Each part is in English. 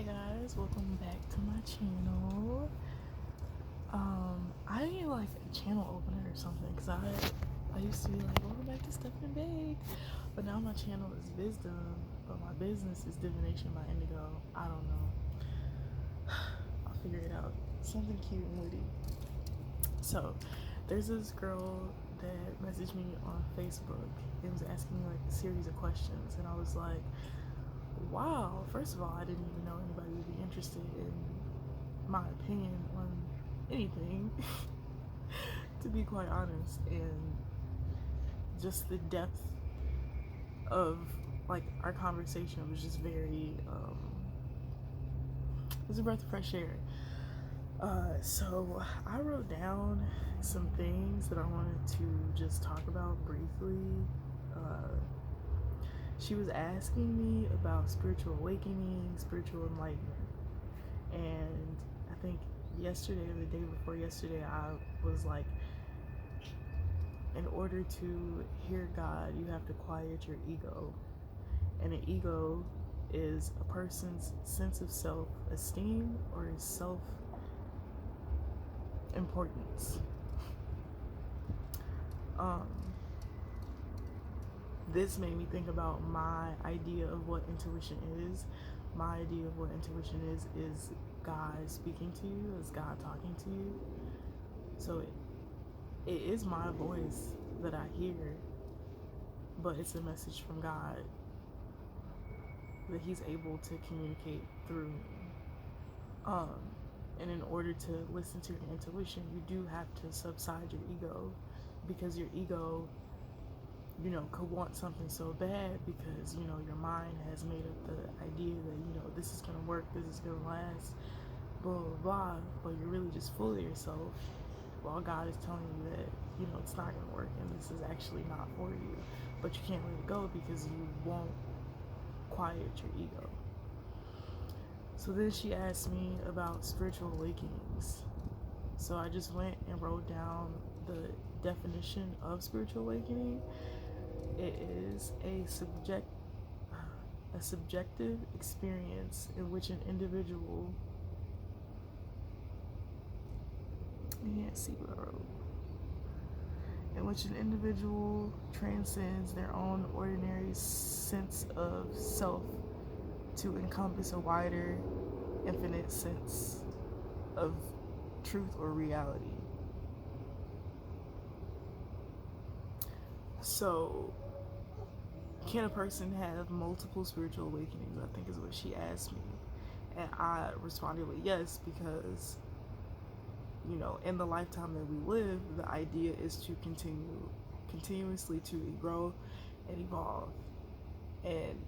Hey guys, welcome back to my channel. I need like a channel opener or something because I used to be like, welcome back to Stuff and Bake, but now my channel is Wisdom, but my business is Divination by Indigo. I don't know. I'll figure it out. Something cute and witty. So there's this girl that messaged me on Facebook and was asking me like a series of questions, and I was like, wow, first of all, I didn't even know anybody would be interested in my opinion on anything, to be quite honest, and just the depth of like our conversation was just very, it was a breath of fresh air. So I wrote down some things that I wanted to just talk about briefly. She was asking me about spiritual awakening, spiritual enlightenment, and I think yesterday or the day before yesterday, I was like, in order to hear God, you have to quiet your ego. And an ego is a person's sense of self-esteem or self-importance. This made me think about my idea of what intuition is. My idea of what intuition is God speaking to you, is God talking to you. So it is my voice that I hear, but it's a message from God that He's able to communicate through me. And in order to listen to your intuition, you do have to subside your ego, because your ego, could want something so bad because, your mind has made up the idea that, this is going to work, this is going to last, blah, blah, blah, but you're really just full of yourself while God is telling you that, it's not going to work and this is actually not for you. But you can't let it go because you won't quiet your ego. So then she asked me about spiritual awakenings. So I just went and wrote down the definition of spiritual awakening. It is a subjective experience in which an individual, you can't see what I wrote, in which an individual transcends their own ordinary sense of self to encompass a wider, infinite sense of truth or reality. So, can a person have multiple spiritual awakenings? I think is what she asked me. And I responded with yes, because, in the lifetime that we live, the idea is to continuously to grow and evolve. And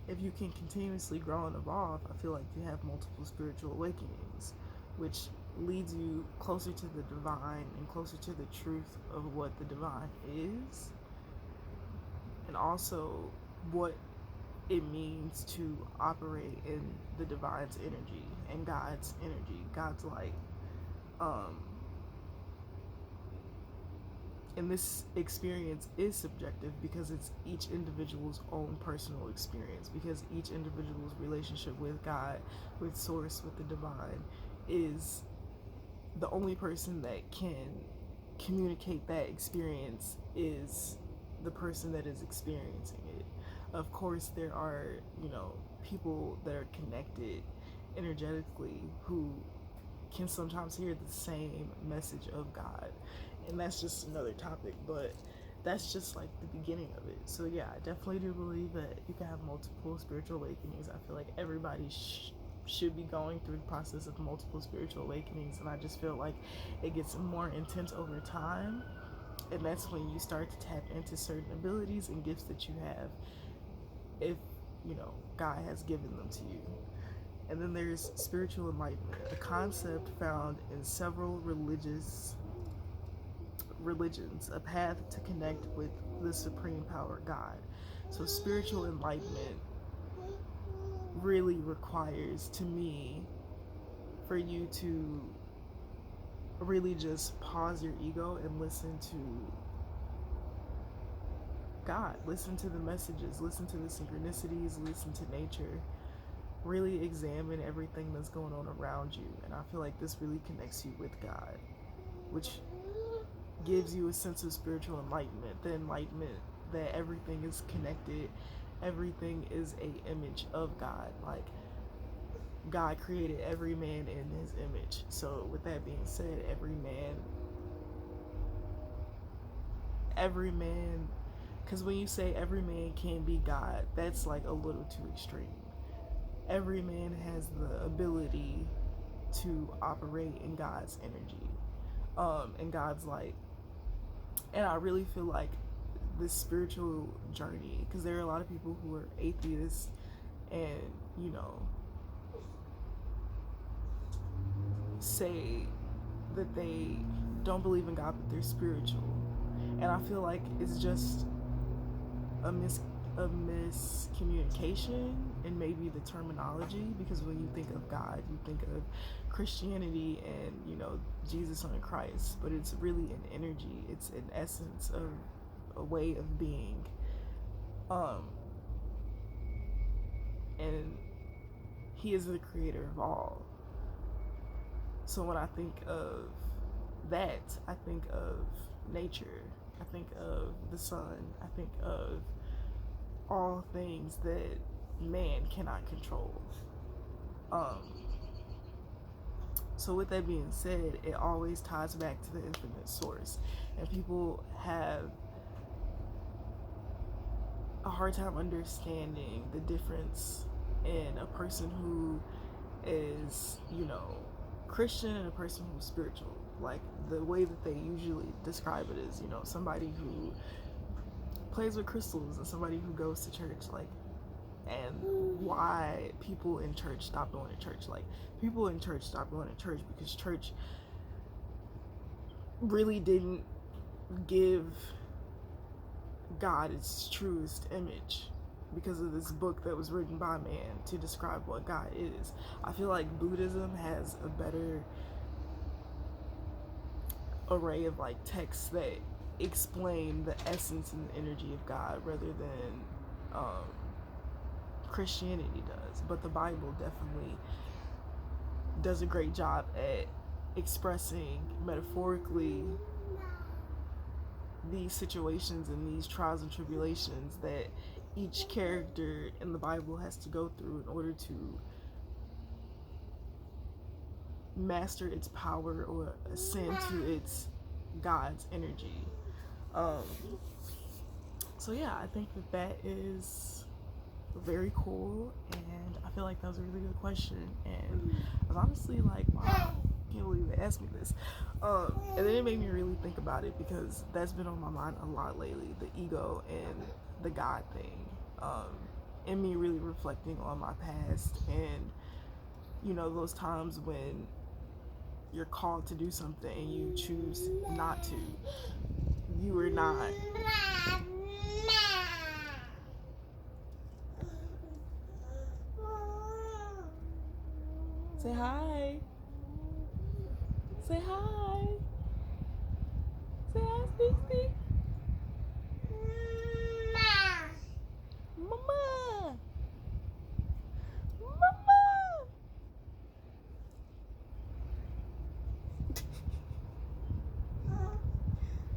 if you can continuously grow and evolve, I feel like you have multiple spiritual awakenings, which leads you closer to the divine and closer to the truth of what the divine is, and also what it means to operate in the divine's energy and God's energy, God's light. And this experience is subjective because it's each individual's own personal experience, because each individual's relationship with God, with Source, with the divine, is the only person that can communicate that experience is the person that is experiencing it. Of course, there are, people that are connected energetically who can sometimes hear the same message of God. And that's just another topic, but that's just like the beginning of it. So yeah, I definitely do believe that you can have multiple spiritual awakenings. I feel like everybody should be going through the process of multiple spiritual awakenings, and I just feel like it gets more intense over time, and that's when you start to tap into certain abilities and gifts that you have, if God has given them to you. And then there's spiritual enlightenment, a concept found in several religions, a path to connect with the supreme power, God. So spiritual enlightenment really requires, to me, for you to really just pause your ego and listen to God, listen to the messages, listen to the synchronicities, listen to nature, really examine everything that's going on around you. And I feel like this really connects you with God, which gives you a sense of spiritual enlightenment. The enlightenment that everything is connected, everything is a image of God. Like, God created every man in his image. So with that being said, every man, because when you say every man can be God, that's like a little too extreme. Every man has the ability to operate in God's energy, in God's light. And I really feel like this spiritual journey, because there are a lot of people who are atheists and, you know, say that they don't believe in God, but they're spiritual. And I feel like it's just a miscommunication in maybe the terminology, because when you think of God, you think of Christianity and, you know, Jesus and Christ, but it's really an energy. It's an essence of a way of being. And he is the creator of all. So when I think of that, I think of nature, I think of the sun, I think of all things that man cannot control. So with that being said, it always ties back to the infinite source. And people have a hard time understanding the difference in a person who is, you know, Christian and a person who's spiritual. Like, the way that they usually describe it is, you know, somebody who plays with crystals and somebody who goes to church. Like, and why people in church stop going to church. Like, people in church stop going to church because church really didn't give God its truest image, because of this book that was written by man to describe what God is. I feel like Buddhism has a better array of like texts that explain the essence and the energy of God, rather than Christianity does. But the Bible definitely does a great job at expressing metaphorically these situations and these trials and tribulations that each character in the Bible has to go through in order to master its power or ascend to its God's energy. So yeah, I think that is very cool, and I feel like that was a really good question, and I was honestly like, wow, I can't believe they asked me this. And then it made me really think about it, because that's been on my mind a lot lately, the ego and the God thing, and me really reflecting on my past, and, you know, those times when you're called to do something and you choose not to. You are not say hi. Say hi. Say hi, Steve. Mama. Mama.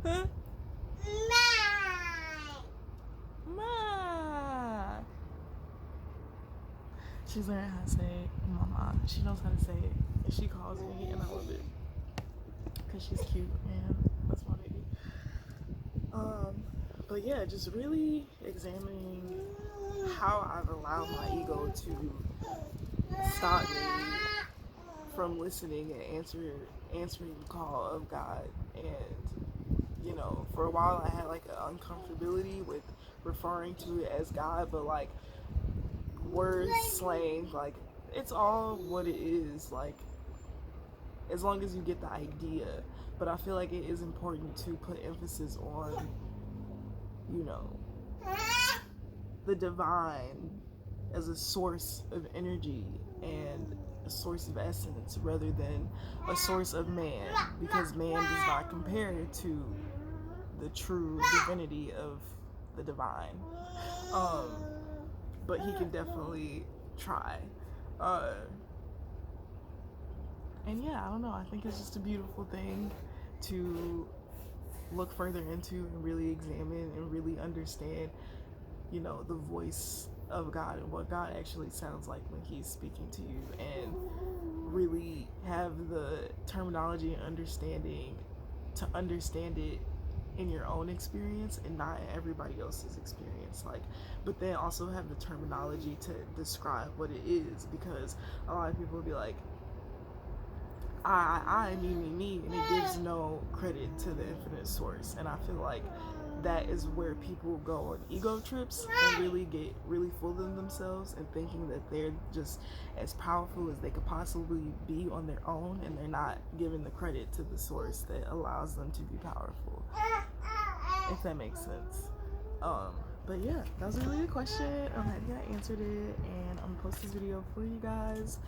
Huh? Ma. She's learning how to say mama. She knows how to say it, and she calls me, and I love it, because she's cute, and that's my baby. But yeah, just really examining how I've allowed my ego to stop me from listening and answering the call of God. And, you know, for a while I had like an uncomfortability with referring to it as God, but like, word slang, like, it's all what it is, like, as long as you get the idea. But I feel like it is important to put emphasis on, you know, the divine as a source of energy and a source of essence, rather than a source of man, because man does not compare to the true divinity of the divine. But he can definitely try. And yeah, I don't know. I think it's just a beautiful thing to look further into and really examine and really understand, you know, the voice of God and what God actually sounds like when He's speaking to you, and really have the terminology and understanding to understand it in your own experience and not in everybody else's experience. Like, but then also have the terminology to describe what it is, because a lot of people will be like, I, me, and it gives no credit to the infinite source. And I feel like that is where people go on ego trips and really get really full of themselves and thinking that they're just as powerful as they could possibly be on their own, and they're not giving the credit to the source that allows them to be powerful, if that makes sense. But yeah, that was a really good question. I'm happy I answered it, and I'm gonna post this video for you guys.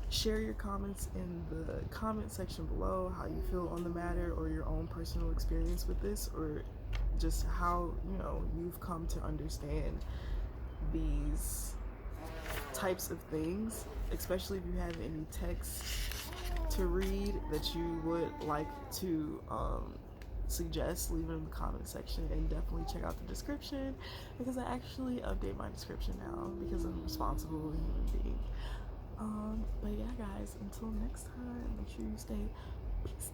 Share your comments in the comment section below, how you feel on the matter, or your own personal experience with this, or just how, you know, you've come to understand these types of things, especially if you have any text to read that you would like to suggest. Leave it in the comment section, and definitely check out the description, because I actually update my description now because I'm a responsible human being. But yeah, guys, until next time, make sure you stay peace.